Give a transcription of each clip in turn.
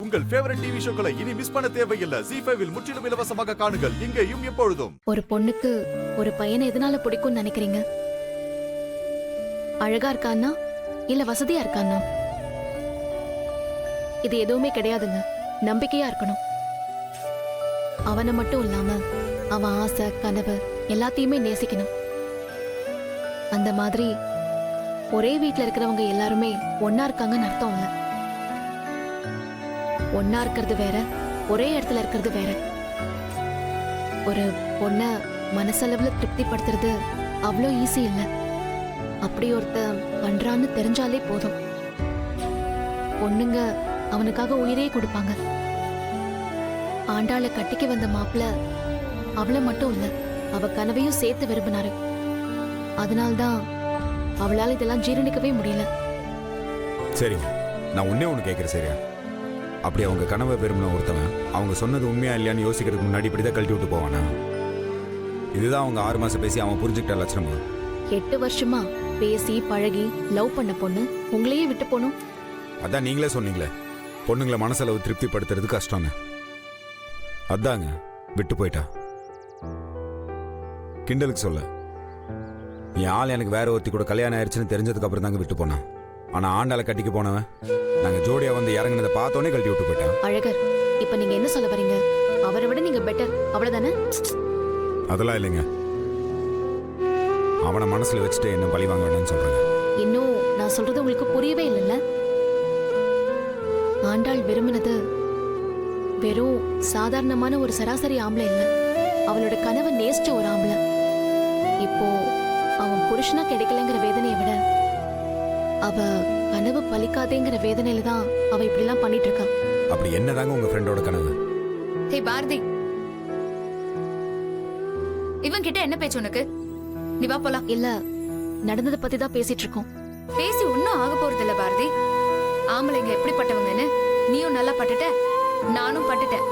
உங்கள் favourite TV ஷோக்களை இனி miss பண்ண தேவையில்லை. ZEE5 இல் முற்றிலும் இலவசமாக காணுங்கள். இங்கேயும் எப்பொழுதும். ஒரு பொண்ணுக்கு ஒரு பையனை எதனால பிடிக்கும்னு நினைக்கிறீங்க? அழகா இருக்கான்னா இல்ல வசதியா இருக்கான்னா? இது எதுவுமே கிடையாதுங்க. நம்பிக்கையா இருக்கணும். அவனை மட்டும் இல்லாம அவன் ஆசை கனவு எல்லாத்தையுமே நேசிக்கணும். அந்த மாதிரி ஒரே வீட்ல இருக்கிறவங்க எல்லாருமே ஒன்னா இருக்காங்கன்னு அர்த்தம் இல்ல. ஒன்னா இருக்கிறது வேற, ஒரே இடத்துல இருக்கிறது வேற. ஒரு பொண்ண மனசளவுல திருப்திப்படுத்துறது அவ்வளோ ஈஸி இல்ல. அப்படி ஒருத்த பண்றான்னு தெரிஞ்சாலே போதும். பொண்ணுங்க அவனுக்காக உயிரே கொடுப்பாங்க. ஆண்டாளை கட்டிக்க வந்த மாப்பிள்ள அவளை மட்டும் இல்ல, அவ கனவையும் சேர்த்து விரும்பினாரு. அதனால்தான் அவளால் இதெல்லாம் ஜீரணிக்கவே முடியல. சரிங்க, நான் ஒண்ணு கேட்கிறேன். சரியா? அப்படி அவங்க கனவை விரும்பின ஒருத்தவன் அவங்க சொன்னது உண்மையா இல்லையான்னு யோசிக்கிறதுக்கு முன்னாடி இப்படிதான் கழட்டி விட்டு போவானா? இதுதான் அவங்க 6 மாசம் பேசி அவன் புரிஞ்சுக்கிட்ட லட்சணமா? 8 வருஷமா பேசி பழகி லவ் பண்ண பொண்ணு உங்களையே விட்டு போகணும்? அதான் நீங்களே சொன்னீங்களே, பொண்ணுங்களை மனசளவு திருப்திப்படுத்துறது கஷ்டம்னு. அதாங்க விட்டு போயிட்டா. கிண்டலுக்கு சொல்ல, என் ஆள் எனக்கு வேற ஒருத்தி கூட கல்யாணம் ஆயிடுச்சுன்னு தெரிஞ்சதுக்கு அப்புறம் தாங்க விட்டு போனான். ஆனா ஆண்டாளை கட்டிக்கு போனவன் நாங்க ஜோடியா வந்து இறங்கினதை பார்த்தோன்னே கழட்டி விட்டு போயிட்டான். அழகர், இப்ப நீங்க என்ன சொல்ல வரீங்க? அவரை விட நீங்க பெட்டர் அவ்வளவுதானே? அதெல்லாம் இல்லைங்க. அவனை மனசுல வச்சுட்டு என்ன பழி வாங்க வேண்டாம்னு சொல்றாங்க. இன்னும் நான் சொல்றது உங்களுக்கு புரியவே இல்லைல்ல? ஆண்டாள் விரும்பினது வெறும் சாதாரணமான ஒரு சராசரி ஆம்பளை இல்ல, அவளோட கனவை நேசிச்ச ஒரு ஆம்பளை. இப்போ அவன் புருஷனா கிடைக்கலங்கிற வேதனையை விட அவ கனவு பலிக்காதேங்கிற வேதனையில தான் அவ இப்படி எல்லாம் பண்ணிட்டு இருக்கா. அப்படி என்னதாங்க உங்க ஃப்ரெண்டோட கனவு? ஹே பாரதி, இவன் கிட்ட என்ன பேச்சு உனக்கு? நீ வா போலாம். இல்ல, நடந்ததை பத்தி தான் பேசிட்டு இருக்கோம். பேசி ஒன்னும் ஆக போறது இல்ல பாரதி. ஆம்பளைங்க எப்படிப்பட்டவங்கன்னு நீயும் நல்லா பட்டுட்ட, நானும் பட்டுட்டேன்.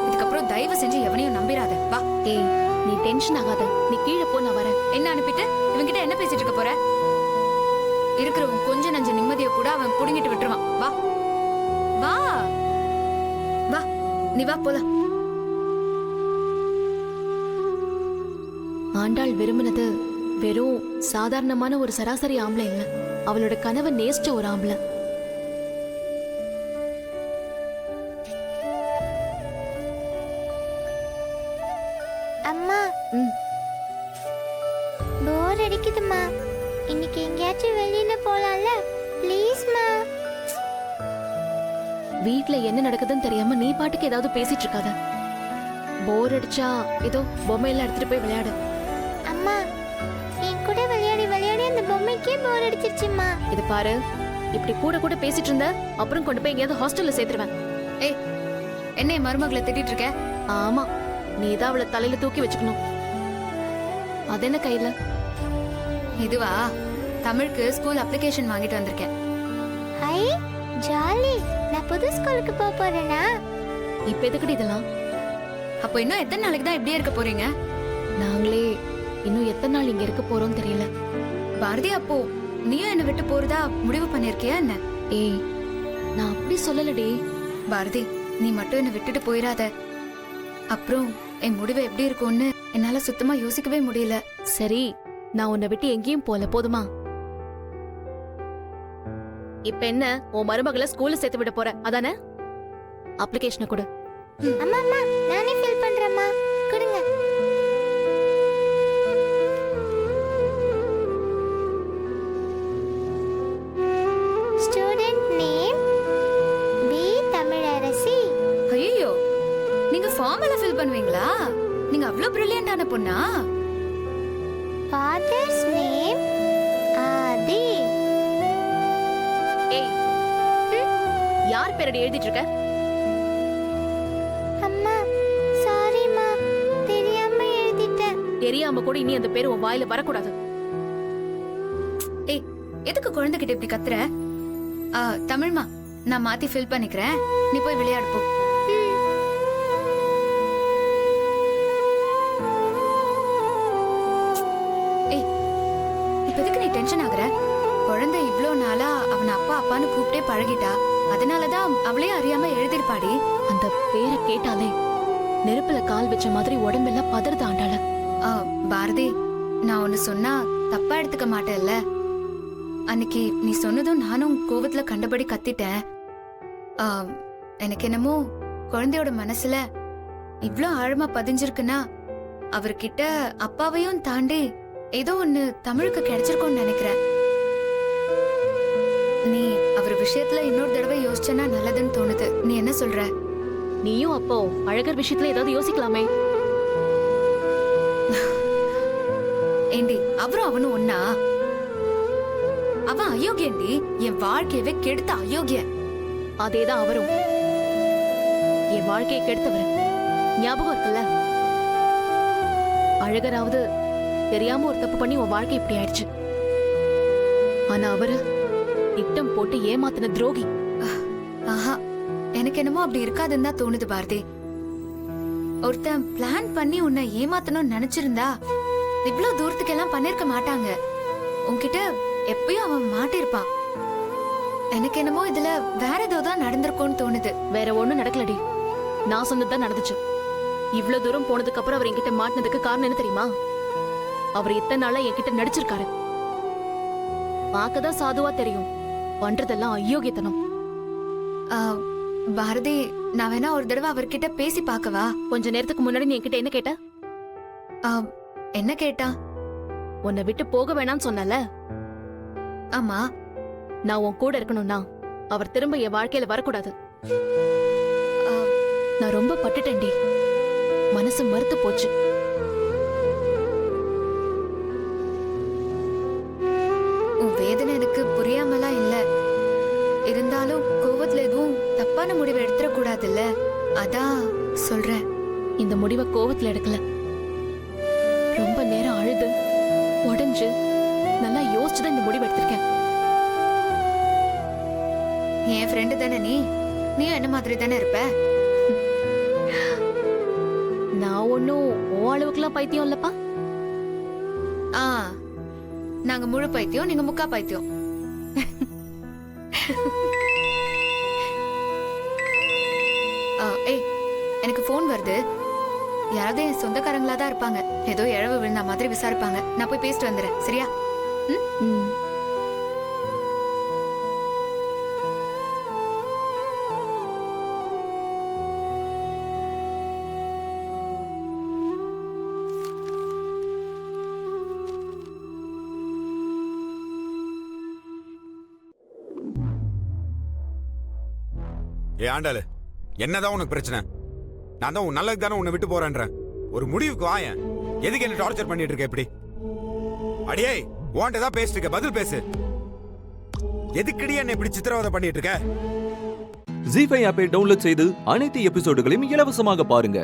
இதுக்கப்புறம் தயவு செஞ்சு எவனையும் நம்பிராத. வா. ஏய், நீ டென்ஷன் ஆகாத, நீ கீழே போ, நான் வரேன். என்ன அனுப்பிட்டு இவன்கிட்ட என்ன பேசிட்டு இருக்க போற? இருக்கிறவன் கொஞ்ச நஞ்ச நிம்மதிய கூட அவன் புடுங்கிட்டு விட்டுருவான். வா வா வா, நீ வா போலாம். ஆண்டாள் விரும்பினது வெறும் சாதாரணமான ஒரு சராசரி ஆம்பளை இல்ல, அவளோட கனவை நேசிச்ச ஒரு ஆம்பளை. அம்மா, போர் அடிக்குதுமா. இன்னைக்கு எங்கேயாச்சும் வெளியில போலாம்ல? ப்ளீஸ்மா. வீட்ல என்ன நடக்குதுன்னு தெரியாம நீ பாட்டுக்கு ஏதாவது பேசிட்டு இருக்காத. போர் அடிச்சா ஏதோ பொம்மையெல்லாம் எடுத்துட்டு போய் விளையாடு. அம்மா, என் கூட விளையாடி விளையாடி அந்த பொம்மைக்கே போர் அடிச்சிருச்சுமா. இது பாரு, இப்படி கூட கூட பேசிட்டு இருந்த அப்புறம் கொண்டு போய் எங்கேயாவது ஹாஸ்டல்ல சேர்த்துருவேன். ஏய், என்ன மருமகளை திட்டிட்டு இருக்க? ஆமா, நீதான் அவளை தலையில தூக்கி வச்சுக்கணும். அது என்ன கையில? இதுவா? தமிழுக்கு ஸ்கூல் அப்ளிகேஷன் வாங்கிட்டு வந்திருக்கேன். Hi jolly. நான் புது ஸ்கூலுக்கு போக போறேனா? இப்ப எதுக்குடி இதெல்லாம்? அப்போ இன்னும் எத்தனை நாளைக்கு தான் இப்படியே இருக்க போறீங்க? நாங்களே இன்னும் எத்தனை நாள் இங்க இருக்க போறோம் தெரியல. பாரதி, அப்போ நீயும் என்ன விட்டு போறதா முடிவு பண்ணிருக்கியா என்ன? ஏய், நான் அப்படி சொல்லலடி. பாரதி, நீ மட்டும் என்ன விட்டுட்டு போயிடாத. அப்புறம் என் முடிவு எப்படி இருக்கும்னு என்னால சுத்தமா யோசிக்கவே முடியல. சரி, நான் உன்னை விட்டு எங்கேயும் போல, போதுமா? இப்ப என்ன, உன் மருமகளை ஸ்கூல்ல சேர்த்து விட போற அதானே? அப்ளிகேஷனை கொடு. அம்மா அம்மா, நானே ஃபில் பண்றேம்மா. கொடுங்க. Student name P Tamilarasi. ஐயோ, நீங்க ஃபார்ம் எல்லாம் ஃபில் பண்ணுவீங்களா? நீங்க அவ்வளவு பிரில்லியண்டான பொண்ணா? Father's name ஆதி. ஏய், யார் பேரடி எழுதிட்டு இருக்க? அம்மா, சாரிம்மா, தெரியாம எழுதிட்டேன். தெரியாம கூட இனி அந்த பேரு உன் வாயில வரக்கூடாது. ஏய், எதுக்கு குழந்தைகிட்ட இப்படி கத்துற? தமிழ்மா, நான் மாத்தி ஃபில் பண்ணிக்கிறேன். நீ போய் விளையாடு போ. ஏய், இப்ப எதுக்கு நீ டென்ஷன் ஆகுற? குழந்தை இவ்ளோ நாளா அவனை அப்பா அப்பான்னு கூப்பிட்டே பழகிட்டா. அதனாலதான் அவளே அறியாம எழுதிருப்பாடி. அந்த பேரை கேட்டாலே நெருப்புல கால் வச்ச மாதிரி உடம்பெல்லாம் பதறுது ஆண்டாள. பாரதி, நான் ஒன்னு சொன்னா தப்பா எடுத்துக்க மாட்டேல்ல? அன்னைக்கு நீ சொன்னதும் நானும் கோவத்துல கண்டபடி கத்திட்டேன். எனக்கு என்னமோ குழந்தையோட மனசுல இவ்ளோ ஆழமா பதிஞ்சிருக்குன்னா அவர்கிட்ட அப்பாவையும் தாண்டி ஏதோ ஒண்ணு தமிழுக்கு கிடைச்சிருக்கும்னு நினைக்கிறேன். நீ அவர் விஷயத்துல இன்னொரு தடவை யோசிச்சனா நல்லதுன்னு தோணுது. நீ என்ன சொல்ற? நீயும் அப்போ அழகர் விஷயத்துல ஏதாவது யோசிக்கலாமே. ஏண்டி, அவரும் அவனும் ஒன்னா? அவன் அயோக்கியண்டி, என் வாழ்க்கையவே கெடுத்த அயோக்கிய. அதேதான் அவரும். என் வாழ்க்கையை கெடுத்தவர். ஞாபகம் இருக்குல்ல? அழகராவது தெரியாம ஒரு தப்பு பண்ணி உன் வாழ்க்கை இப்படி ஆயிடுச்சு. ஆனா அவரு திட்டம் போட்டு ஏமாத்தின துரோகி. ஆஹா, எனக்கு என்னமோ அப்படி இருக்காதுன்னு தான் தோணுது பாரதி. ஒருத்தன் பிளான் பண்ணி உன்னை ஏமாத்தணும்னு நினைச்சிருந்தா இவ்வளவு தூரத்துக்கு எல்லாம் பண்ணிருக்க மாட்டாங்க. உன்கிட்ட எப்பயும் அவன் மாட்டிருப்பான். எனக்கு என்னமோ இதுல வேற ஏதோ தான் நடந்திருக்கும்னு தோணுது. வேற ஒண்ணும் நடக்கலடி. நான் சொன்னதுதான் நடந்துச்சு. இவ்வளவு தூரம் போனதுக்கு அப்புறம் அவர் என்கிட்ட மாட்டினதுக்கு காரணம் என்ன தெரியுமா? அவர் இத்தனை நாளா என்கிட்ட நடிச்சிருக்காரு. பார்க்கதான் சாதுவா தெரியும், பண்றதெல்லாம் அயோக்கியத்தனம். பாரதி, நான் வேணா ஒரு தடவை அவர்கிட்ட பேசி பார்க்கவா? கொஞ்ச நேரத்துக்கு முன்னாடி நீ என்கிட்ட என்ன கேட்ட? என்ன கேட்டா? உன்னை விட்டு போக வேணாம்னு சொன்னல. ஆமா. நான் உன் கூட இருக்கணும்னா அவர் திரும்ப என் வாழ்க்கையில வரக்கூடாது. நான் ரொம்ப பட்டுட்டேன்டி. மனசு மறுத்து போச்சு. உன் வேதனை எனக்கு புரியாமலாம் இல்ல. இருந்தாலும் கோவத்துல எதுவும் தப்பான முடிவை எடுத்துட கூடாதுல்ல, அதான் சொல்றேன். இந்த முடிவை கோவத்துல எடுக்கல. ரொம்ப நேரம் அழுது உடைஞ்சு நல்லா யோசிச்சுதான் இந்த முடிவு எடுத்திருக்கேன். என் ஃப்ரெண்டு தானே நீ என்ன மாதிரி தானே இருப்ப. நான் ஒன்னும் ஓ அளவுக்குலாம் பைத்தியம் இல்லப்பா. நாங்க முழு பைத்தியம், நீங்க முக்கா பைத்தியம். ஏய், எனக்கு போன் வருது. யாராவது என் சொந்தக்காரங்களா தான் இருப்பாங்க. ஏதோ இழவு விழுந்த மாதிரி விசாரிப்பாங்க. நான் போய் பேசிட்டு வந்துடுறேன், சரியா? ம். ஏ ஆண்டாளு, என்னதான் உனக்கு பிரச்சனை? நான் தான் உன் நல்லதுக்கு தானே உன்னை விட்டு போறேன்றேன். ஒரு முடிவுக்கு வாயேன். எதுக்கு என்ன டார்ச்சர் பண்ணிட்டு இருக்க இப்படி? அடியே, உன்கிட்ட தான் பேசிட்டு இருக்க, பதில் பேசு. எதுக்கடி என்ன இப்படி சித்திரவதை பண்ணிட்டு இருக்க? ஜீ5 ஆப்பை டவுன்லோட் செய்து அனைத்து எபிசோடுகளையும் இலவசமாக பாருங்க.